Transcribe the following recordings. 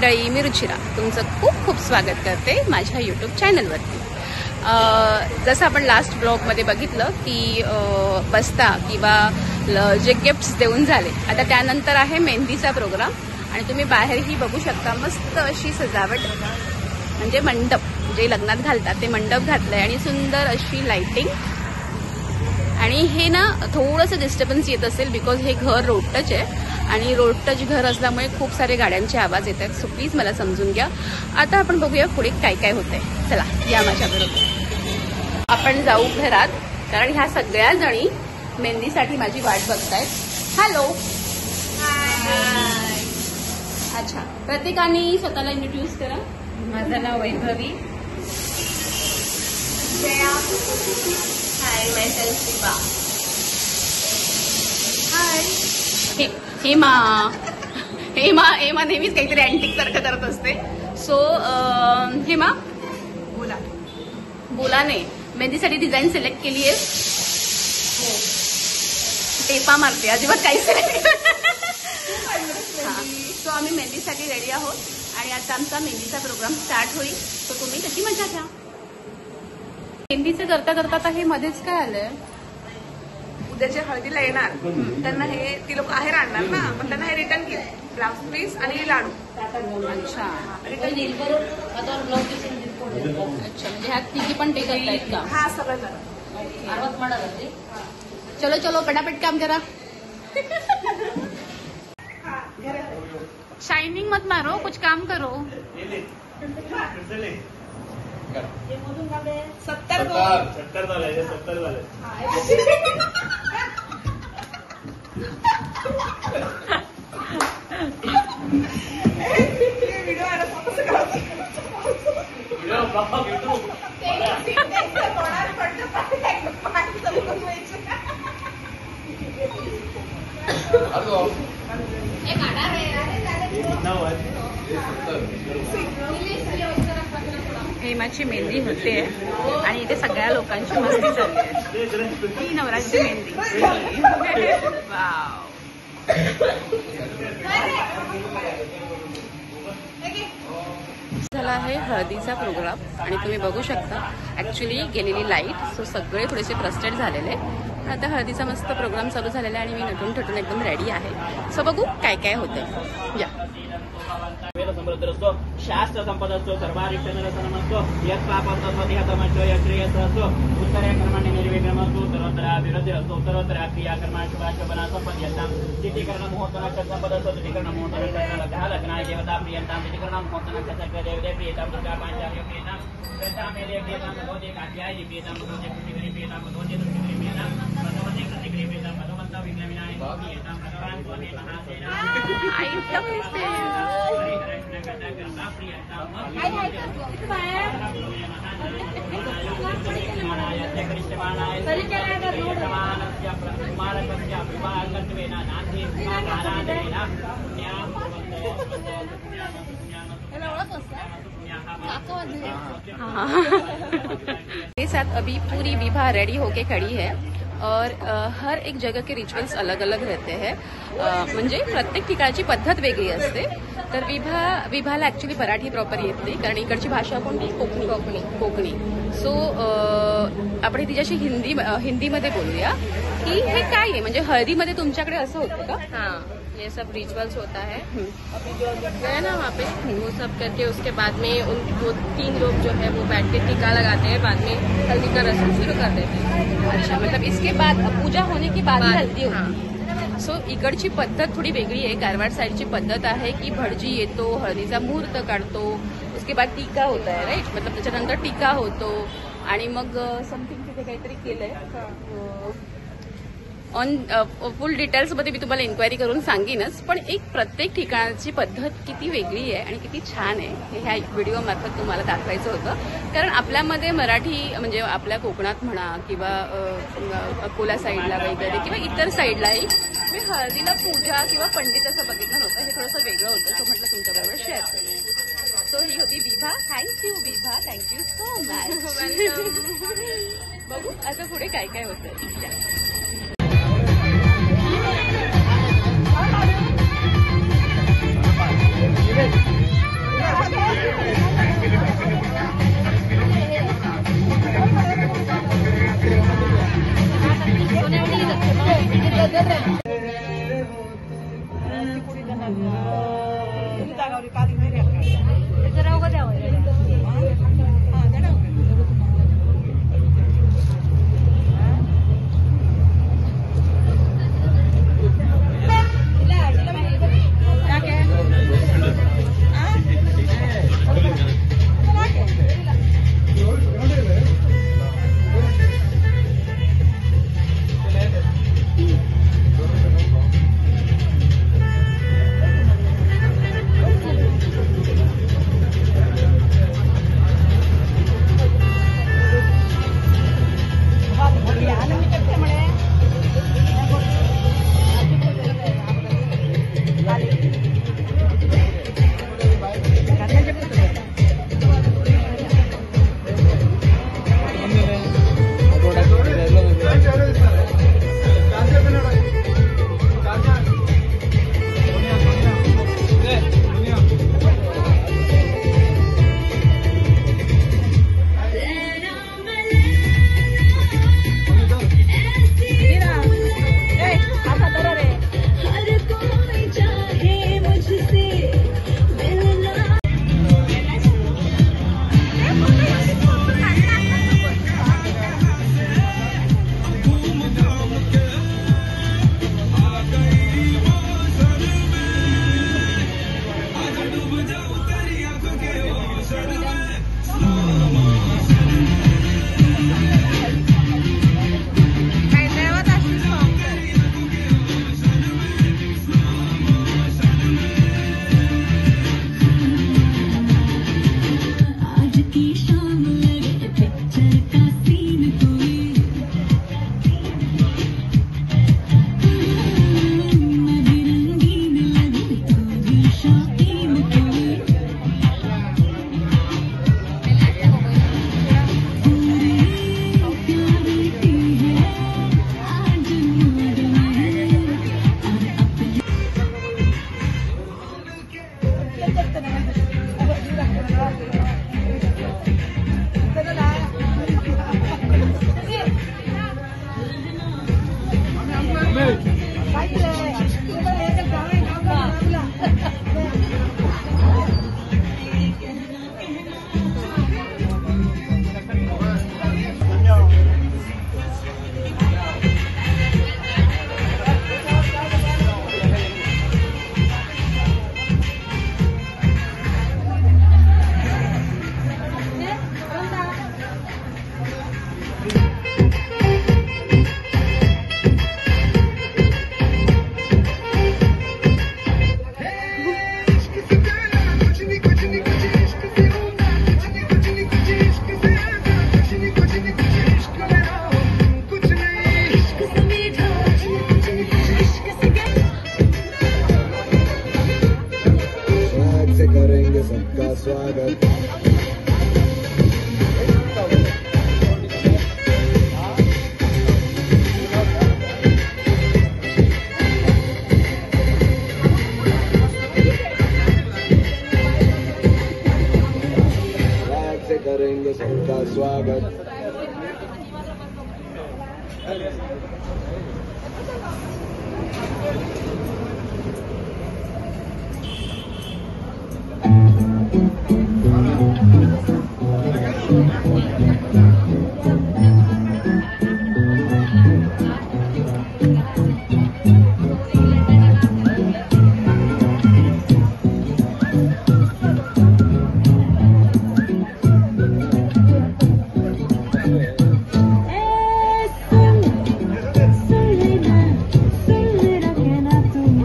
मंडळी, मी रुचिरा तुमचं खूप खूप स्वागत करते माझ्या यूट्यूब चॅनलवरती। जसं आपण लास्ट ब्लॉगमध्ये बघितलं की बस्ता किंवा जे गिफ्ट्स देऊन झाले, आता त्यानंतर आहे मेहंदीचा प्रोग्राम आणि तुम्ही बाहेरही बघू शकता मस्त अशी सजावट, म्हणजे मंडप जे लग्नात घालतात ते मंडप घातलंय आणि सुंदर अशी लाइटिंग। आणि हे ना थोडंसं डिस्टर्बन्स येत असेल बिकॉज हे घर रोड टच आहे आणि रोड टच घर असल्यामुळे खूप सारे गाड्यांचे आवाज येत आहेत, सो प्लीज मला समजून घ्या। आता आपण बघूया पुढे काय काय होतंय, चला या माझ्याबरोबर। आपण जाऊ घरात कारण ह्या सगळ्या जणी मेहंदीसाठी माझी वाट बघतायत। हॅलो, अच्छा, प्रत्येकाने स्वतःला इंट्रोड्यूस करा। माझं नाव वैभवी। हाय, मायसेल्फ शिवा। हाय, हेमा। हेमा हेमा नेहमीच काहीतरी अँटिक सारखं करत असते। सो हेमा बोला, बोला नाही, मेहंदीसाठी डिझाईन सिलेक्ट केली आहे? हो, टेपा मारते, अजिबात काहीच नाही। सो आम्ही मेहंदीसाठी रेडी आहोत आणि आता आमचा मेहंदीचा प्रोग्राम स्टार्ट होईल, सो तुम्ही त्याची मजा घ्या। मेहंदीचं करता करता आता हे मध्येच काय आलंय, उद्याच्या हळदीला येणार त्यांना हे ती लोक आहेर आणणार ना, पण त्यांना हे रिटर्न केलं, ब्लाउज पीस आणि लाडू। अच्छा अच्छा, म्हणजे ह्या तिघी पण ते करतायत का? हा, सगळं जण। चलो चलो पटापट काम करा। शाइनिंग मत मारो, कुछ काम करो। 70 झाले। हेमाची मेहंदी होते आणि इथे सगळ्या लोकांची मस्ती चालली आहे। ही नवराची मेहंदी, वाव। झाला आहे हळदीचा प्रोग्राम आणि तुम्ही बघू शकता ऍक्च्युली गेलेली लाईट, सो सगळे थोडेसे फ्रस्ट्रेट झालेले। आता हळदीचा मस्त प्रोग्राम चालू झालेला आहे आणि मी नटून ठटून एकदम रेडी आहे, सो बघू काय काय होतंय। या समृद्धरस्तो शास्त्र संपदस्तो सर्वारिष्ट नरसनमस्तो यत् पापस्तमधिहतमस्तो यश्रेयसस्तो उत्तरे कर्मणि निर्विघ्नमस्तु उत्तरोत्तराभिवृद्धिरस्तु उत्तरोत्तरा क्रियाकर्माणि शुभाशुभना सम्पद्यन्तां तिथिकरण मुहूर्तनक्षत्र संपदस्तो तिथिकरण मुहूर्तनक्षत्र लग्नाय देवता प्रियन्तां तिथिकरण मुहूर्तनक्षत्र देवते प्रियतां दुर्गा पाञ्चाल्य प्रियतां प्रजामेले प्रियतां भगवते कात्यायि प्रियतां भगवते कृतिकरि प्रियतां भगवते दुर्गिरि प्रियतां भगवते कृतिकरि प्रियतां भगवन्तं विघ्नविनायकं प्रियतां भगवान् स्वामी महासेना के साथ अभी पूरी विवाह रेडी होके खड़ी है और हर एक जगह के रिच्युअल्स अलग अलग रहते हैं, म्हणजे प्रत्येक ठिकाणची पद्धत वेगळी असते। तर विभाला ऍक्च्युली मराठी प्रॉपर येत नाही कारण इकडची भाषा कोणती, कोकणी। सो आपण तिच्याशी हिंदीमध्ये बोलूया की हे काय आहे, म्हणजे हळदीमध्ये तुमच्याकडे असं होतं का? हाँ, ये सब रिचुअल्स होता है। अभी जो है ना वहाँ पे वो सब करके उसके बाद में वो 3 लोग जो है वो बैठ के टीका लगाते हैं, बाद में हल्दी का रस्म शुरू कर देते हैं। अच्छा, मतलब इसके बाद पूजा होने के बाद हल्दी होती। सो इकडची पद्धत थोडी वेगळी आहे। कारवार साईडची पद्धत आहे की भटजी येतो, हळदीचा मुहूर्त काढतो, उसके बाद टीका होता है, राईट, मतलब त्याच्यानंतर टीका होतो आणि मग समथिंग तिथे काहीतरी केलंय। ऑन फुल डिटेल्समध्ये मी तुम्हाला इन्क्वायरी करून सांगेनच, पण एक प्रत्येक ठिकाणाची पद्धत किती वेगळी आहे आणि किती छान आहे हे ह्या व्हिडिओमार्फत तुम्हाला दाखवायचं होतं। कारण आपल्यामध्ये मराठी म्हणजे आपल्या कोकणात म्हणा किंवा अकोला साईडला वगैरे किंवा इतर साईडलाही मी हळदीला पूजा किंवा पंडित असं बघितलं नव्हतं, हे थोडंसं वेगळं होतं, सो म्हटलं तुमच्याबरोबर शेअर करेन। सो ही होती Vibha. Thank you Vibha, thank you so much. बघू आता पुढे काय काय होतं। सुन लेना कहना तू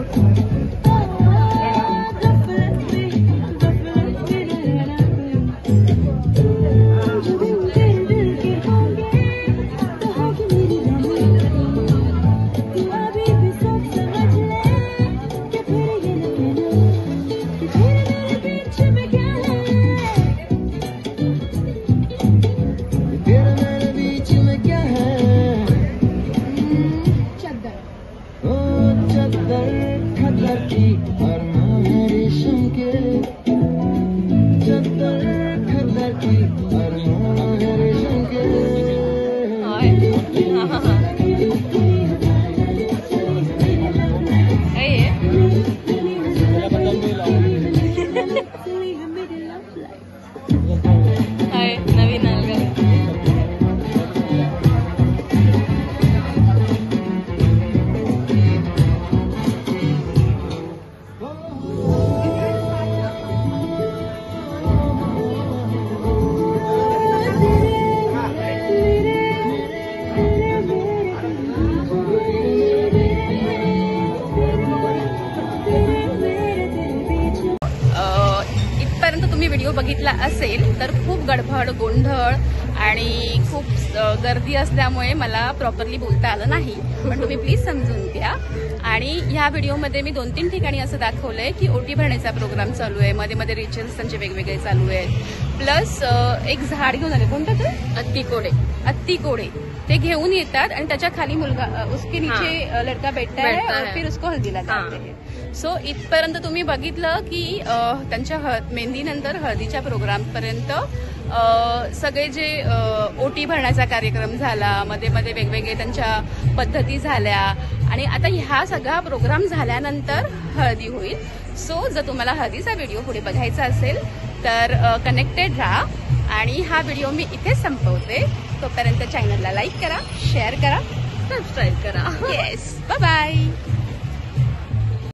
इथपर्यंत तुम्ही व्हिडिओ बघितला असेल तर खूप गडबड गोंधळ आणि खूप गर्दी असल्यामुळे मला प्रॉपरली बोलता आलं नाही, पण तुम्ही प्लीज समजून घ्या. आणि ह्या व्हिडिओमध्ये मी 2-3 ठिकाणी असं दाखवलंय की ओटी भरण्याचा प्रोग्राम चालू आहे, मध्ये मध्ये रिच्युअल्स त्यांचे वेगवेगळे चालू आहेत. प्लस एक झाड घेऊन आले, कोणतं ते अत्ती कोडे ते घेऊन येतात आणि त्याच्या खाली मुलगा उसके नीचे लडका बैठता है और फिर उसको हल्दी लगाते हैं. सो इथपर्यंत तुम्ही बघितलं की त्यांच्या मेहंदीनंतर हळदीच्या प्रोग्राम पर्यंत सगळे जे ओटी भरण्याचा कार्यक्रम झाला, मध्ये मध्ये वेगवेगळे त्यांच्या पद्धती झाल्या आणि आता ह्या सगळा प्रोग्राम झाल्यानंतर हळदी होईल. सो जर तुम्हाला हळदीचा व्हिडिओ पुढे बघायचा असेल तर कनेक्टेड राहा. आणि हा व्हिडिओ मी इथेच संपवते. तोपर्यंत चॅनलला लाईक करा, शेअर करा, सबस्क्राईब करा. Yes, bye bye.